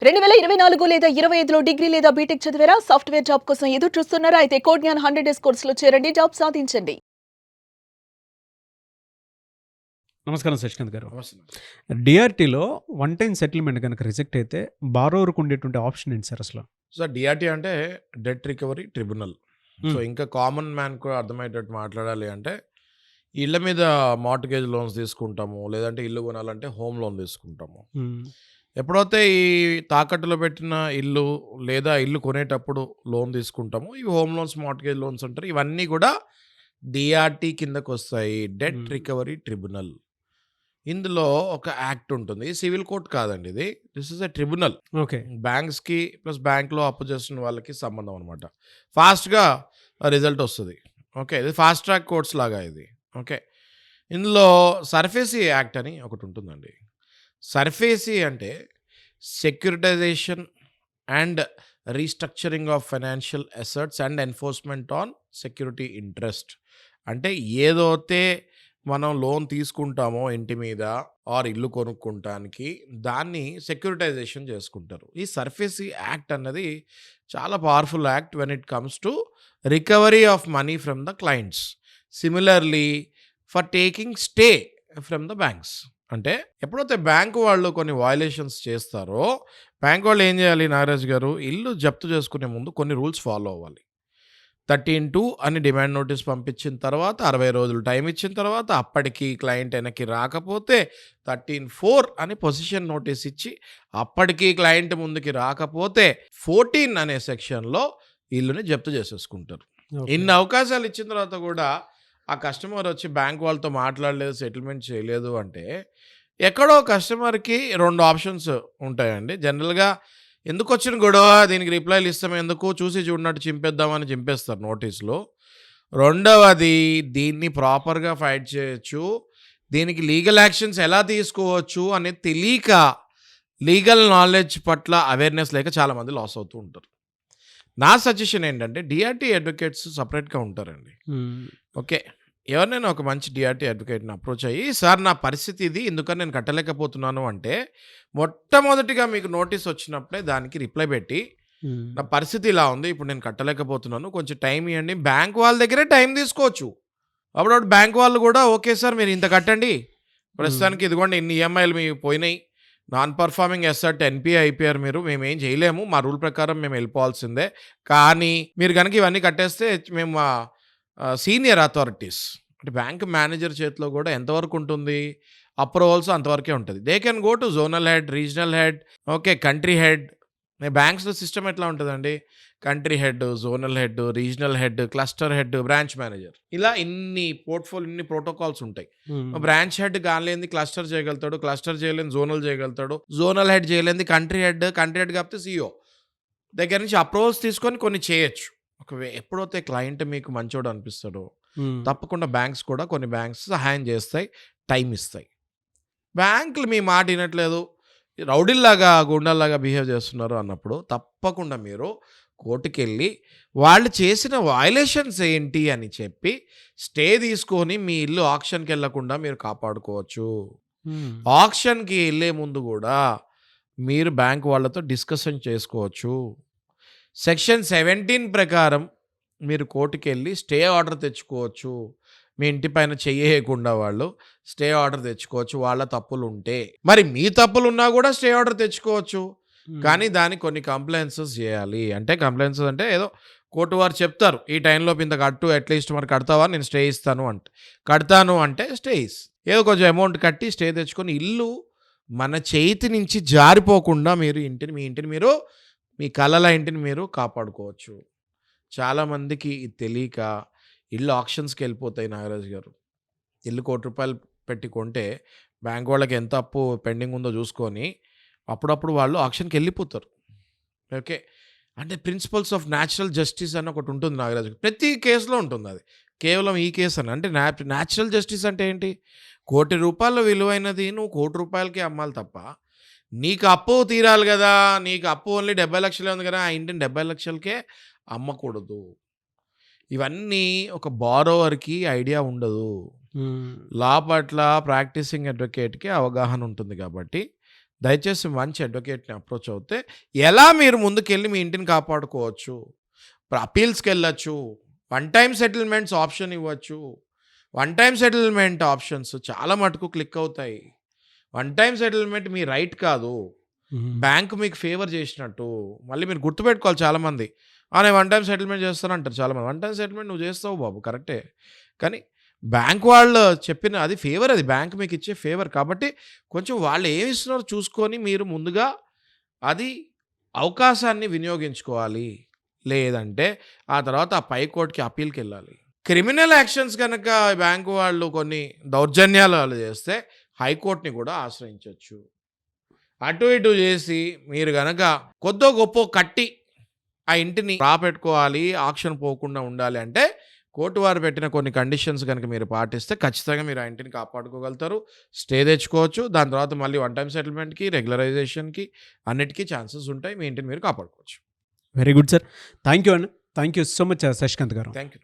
2024 లేదా 25లో డిగ్రీ లేదా బీటెక్ చదివారా? సాఫ్ట్‌వేర్ జాబ్ కోసం ఎదురు చూస్తున్నారా? అయితే కోడ్ జ్ఞాన్ 100 డేస్ కోర్సులో చేరండి. జాబ్ సాధించండి. నమస్కారం శశికాంత్ గారు. నమస్తే, నమస్తే. డిఆర్‌టీలో వన్ టైమ్ సెటిల్మెంట్ గనక రిజెక్ట్ అయితే బారోవర్‌కి ఉండేటువంటి ఆప్షన్ ఏంటి సార్ అసలు? సో డిఆర్టీ అంటే డెట్ రికవరీ ట్రిబ్యునల్. సో హ్మ్. ఇంకా కామన్ మ్యాన్ కూడా అర్థమయ్యేటట్టు మాట్లాడాలి అంటే ఇళ్ళ మీద మార్ట్‌గేజ్ లోన్స్ తీసుకుంటాము. లేదంటే ఇల్లు కొనాలంటే హోమ్ లోన్ తీసుకుంటాము. హ్మ్. ఎప్పుడైతే ఈ తాకట్టులో పెట్టిన ఇల్లు లేదా ఇల్లు కొనేటప్పుడు లోన్ తీసుకుంటామో ఇవి హోమ్ లోన్స్, మార్ట్‌గేజ్ లోన్స్ అంటారు. ఇవన్నీ కూడా డిఆర్టీ కిందకొస్తాయి. Debt hmm. Recovery tribunal. ఇందులో ఒక యాక్ట్ ఉంటుంది. సివిల్ కోర్ట్ కాదండి ఇది. This is a tribunal. Okay. బ్యాంక్స్‌కి ప్లస్ బ్యాంక్‌లో అప్పు చేస్తున్న వాళ్ళకి సంబంధం అనమాట. ఫాస్ట్‌గా రిజల్ట్ వస్తది. ఓకే. ఇది ఫాస్ట్ ట్రాక్ కోర్ట్స్ లాగా ఇది. ఓకే. ఇందులో సర్ఫేసీ యాక్ట్ అని ఒకటుంటుందండి. సర్ఫేసీ అంటే securitisation and restructuring of financial assets and enforcement on security interest. అంటే ఏదైతే మనం లోన్ తీసుకుంటామో ఇంటి మీద ఆర్ ఇల్లు కొనుక్కుంటానికి దాన్ని సెక్యూరిటైజేషన్ చేసుకుంటారు. ఈ సర్ఫేసీ యాక్ట్ అన్నది చాలా powerful act when it comes to recovery of money from the clients. Similarly for taking stay from the banks. అంటే ఎప్పుడైతే బ్యాంకు వాళ్ళు కొన్ని వయలేషన్స్ చేస్తారో బ్యాంక్ వాళ్ళు ఏం చేయాలి నాగరాజు గారు, ఇల్లు జప్తు చేసుకునే ముందు కొన్ని రూల్స్ ఫాలో అవ్వాలి. 13(2) అని డిమాండ్ నోటీస్ పంపించిన తర్వాత 60 రోజులు టైం ఇచ్చిన తర్వాత అప్పటికి క్లయింట్ వెనక్కి రాకపోతే 13(4) అని పొజిషన్ నోటీస్ ఇచ్చి అప్పటికి క్లయింట్ ముందుకి రాకపోతే 14 అనే సెక్షన్లో ఇల్లుని జప్తు చేసేసుకుంటారు. ఓకే. ఇన్ని అవకాశాలు ఇచ్చిన తర్వాత కూడా ఆ కస్టమర్ వచ్చి బ్యాంక్ వాళ్ళతో మాట్లాడలేదు, సెటిల్మెంట్ చేయలేదు అంటే ఎక్కడో కస్టమర్కి 2 ఆప్షన్స్ ఉంటాయండి. జనరల్‌గా ఎందుకొచ్చిన గొడవ, దీనికి రిప్లైలు ఇస్తాం ఎందుకు, చూసి చూడనట్టు చింపేద్దామని చింపేస్తారు నోటీస్‌లో. రెండవది దీన్ని ప్రాపర్‌గా ఫైట్ చేయొచ్చు. దీనికి లీగల్ యాక్షన్స్ ఎలా తీసుకోవచ్చు అనేది తెలియక లీగల్ నాలెడ్జ్ పట్ల అవేర్‌నెస్ లేక చాలామంది లాస్ అవుతూ ఉంటారు. నా సజెషన్ ఏంటంటే డిఆర్టీ అడ్వకేట్స్ సెపరేట్‌గా ఉంటారండి. హ్మ్. ఓకే. ఎవరినైనా ఒక మంచి డిఆర్టీ అడ్వకేట్‌ని అప్రోచ్ అయ్యి, సార్ నా పరిస్థితి ఇది, ఎందుకని నేను కట్టలేకపోతున్నాను అంటే, మొట్టమొదటిగా మీకు నోటీస్ వచ్చినప్పుడే దానికి రిప్లై పెట్టి, హ్మ్. నా పరిస్థితి ఇలా ఉంది, ఇప్పుడు నేను కట్టలేకపోతున్నాను, కొంచెం టైం ఇవ్వండి. బ్యాంక్ వాళ్ళ దగ్గరే టైం తీసుకోవచ్చు. అప్పుడప్పుడు బ్యాంక్ వాళ్ళు కూడా ఓకే సార్ మీరు ఇంత కట్టండి, ప్రస్తుతానికి ఇదిగోండి ఇన్ని ఈఎంఐలు మీవి పోయినాయి, నాన్ పర్ఫార్మింగ్ అసెట్ ఎన్‌పీఏ అయిపోయారు మీరు, మేమేం చేయలేము, మా రూల్ ప్రకారం మేము వెళ్ళిపోవాల్సిందే. కానీ మీరు కనుక ఇవన్నీ కట్టేస్తే మేము సీనియర్ అథారిటీస్ అంటే బ్యాంక్ మేనేజర్ చేతిలో కూడా ఎంతవరకు ఉంటుంది, అప్రూవల్స్ అంతవరకే ఉంటుంది. They can go to zonal head, regional head, okay, country head. బ్యాంక్స్‌లో సిస్టమ్ ఎట్లా ఉంటుందండి, country head, zonal head, regional head, cluster head, branch manager, ఇలా ఇన్ని ప్రోటోకాల్స్ ఉంటాయి. హ్మ్. బ్రాంచ్ హెడ్ కాలేంది క్లస్టర్ చేయగలుగుతాడు, క్లస్టర్ చేయలేని జోనల్ చేయగలుగుతాడు, జోనల్ హెడ్ చేయలేంది కంట్రీ హెడ్, కంట్రీ హెడ్ కాకపోతే సీఈఓ దగ్గర నుంచి అప్రూవల్స్ తీసుకొని కొన్ని చేయొచ్చు. ఎప్పుడైతే క్లయింట్ మీకు మంచోడు అనిపిస్తాడో హ్మ్. తప్పకుండా బ్యాంక్స్ కూడా కొన్ని బ్యాంక్స్ సహాయం చేస్తాయి, టైం ఇస్తాయి. బ్యాంకులు మీ మాట వినట్లేదు, రౌడీల్లాగా గుండాల్లాగా బిహేవ్ చేస్తున్నారు అన్నప్పుడు తప్పకుండా మీరు కోర్టుకెళ్ళి వాళ్ళు చేసిన వయలేషన్స్ ఏంటి అని చెప్పి స్టే తీసుకొని మీ ఇల్లు ఆక్షన్కి వెళ్ళకుండా మీరు కాపాడుకోవచ్చు. హ్మ్. ఆక్షన్కి వెళ్ళే ముందు కూడా మీరు బ్యాంక్ వాళ్ళతో డిస్కషన్ చేసుకోవచ్చు. సెక్షన్ 17 ప్రకారం మీరు కోర్టుకెళ్ళి స్టే ఆర్డర్ తెచ్చుకోవచ్చు. మీ ఇంటి పైన చెయ్యేయకుండా వాళ్ళు స్టే ఆర్డర్ తెచ్చుకోవచ్చు వాళ్ళ తప్పులుంటే. మరి మీ తప్పులున్నా కూడా స్టే ఆర్డర్ తెచ్చుకోవచ్చు. హ్మ్. కానీ దానికి కొన్ని కంప్లెయిన్సెస్ చేయాలి. అంటే కంప్లెయిన్సెస్ అంటే ఏదో కోర్టు వారు చెప్తారు, ఈ టైంలోపు ఇంత కట్టు, అట్లీస్ట్ మరి కడతావా నేను స్టే ఇస్తాను అంటే. కడతాను అంటే స్టే ఏదో కొంచెం అమౌంట్ కట్టి స్టే తెచ్చుకొని ఇల్లు మన చేతి నుంచి జారిపోకుండా మీరు మీ ఇంటిని మీరు, మీ కలల ఇంటిని మీరు కాపాడుకోవచ్చు. చాలామందికి ఇది తెలియక ఇల్లు ఆక్షన్స్‌కి వెళ్ళిపోతాయి నాగరాజు గారు. ఇల్లు రూ. 1,00,00,000 పెట్టి కొంటే బ్యాంక్ వాళ్ళకి ఎంత అప్పు పెండింగ్ ఉందో చూసుకొని అప్పుడప్పుడు వాళ్ళు ఆక్షన్‌కి వెళ్ళిపోతారు. ఓకే. అంటే ప్రిన్సిపల్స్ ఆఫ్ న్యాచురల్ జస్టిస్ అని ఒకటి ఉంటుంది నాగరాజు గారు. ప్రతి కేసులో ఉంటుంది అది. కేవలం ఈ కేస్ అని అంటే న్యాచురల్ జస్టిస్ అంటే ఏంటి? ₹1,00,00,000 విలువైనది నువ్వు ₹1,00,00,000కే అమ్మాలి తప్ప, నీకు అప్పు తీరాలి గదా, నీకు అప్పు ఓన్లీ 70,00,000 ఉంది కదా, ఆ ఇంటిని 70,00,000కే అమ్మకూడదు. ఇవన్నీ ఒక బారోవర్‌కి ఐడియా ఉండదు. హ్మ్. లా పట్ల ప్రాక్టీసింగ్ అడ్వకేట్‌కి అవగాహన ఉంటుంది కాబట్టి దయచేసి మంచి అడ్వకేట్ని అప్రోచ్ అవుతే ఎలా మీరు ముందుకెళ్ళి మీ ఇంటిని కాపాడుకోవచ్చు. ఇప్పుడు అపీల్స్కి వెళ్ళచ్చు, వన్ టైం సెటిల్మెంట్స్ ఆప్షన్ ఇవ్వచ్చు. వన్ టైం సెటిల్మెంట్ ఆప్షన్స్ చాలా మటుకు క్లిక్ అవుతాయి. వన్ టైం సెటిల్మెంట్ మీ రైట్ కాదు, బ్యాంక్ మీకు ఫేవర్ చేసినట్టు. మళ్ళీ మీరు గుర్తుపెట్టుకోవాలి, చాలామంది నేను వన్ టైం సెటిల్మెంట్ చేస్తానంటారు చాలామంది. వన్ టైం సెటిల్మెంట్ నువ్వు చేస్తావు బాబు, కరెక్టే, కానీ బ్యాంక్ వాళ్ళు చెప్పిన అది ఫేవర్, అది బ్యాంక్ మీకు ఇచ్చే ఫేవర్. కాబట్టి కొంచెం వాళ్ళు ఏమి ఇస్తున్నారో చూసుకొని మీరు ముందుగా అది అవకాశాన్ని వినియోగించుకోవాలి. లేదంటే ఆ తర్వాత ఆ పై కోర్టుకి అప్పీల్కి వెళ్ళాలి. క్రిమినల్ యాక్షన్స్ కనుక బ్యాంకు వాళ్ళు కొన్ని దౌర్జన్యాలు వాళ్ళు చేస్తే హైకోర్టుని కూడా ఆశ్రయించవచ్చు. అటు ఇటు చేసి మీరు కనుక కొద్దో గొప్ప కట్టి ఆ ఇంటిని రాపెట్టుకోవాలి, ఆక్షన్ పోకుండా ఉండాలి అంటే కోర్టు వారు పెట్టిన కొన్ని కండిషన్స్ కనుక మీరు పాటిస్తే ఖచ్చితంగా మీరు ఆ ఇంటిని కాపాడుకోగలుగుతారు, స్టే తెచ్చుకోవచ్చు. దాని తర్వాత మళ్ళీ వన్ టైం సెటిల్మెంట్కి, రెగ్యులరైజేషన్కి అన్నిటికీ ఛాన్సెస్ ఉంటాయి. మీ ఇంటిని మీరు కాపాడుకోవచ్చు. Very good sir. Thank you అండి. Thank you so much Sashikanth గారు. Thank you.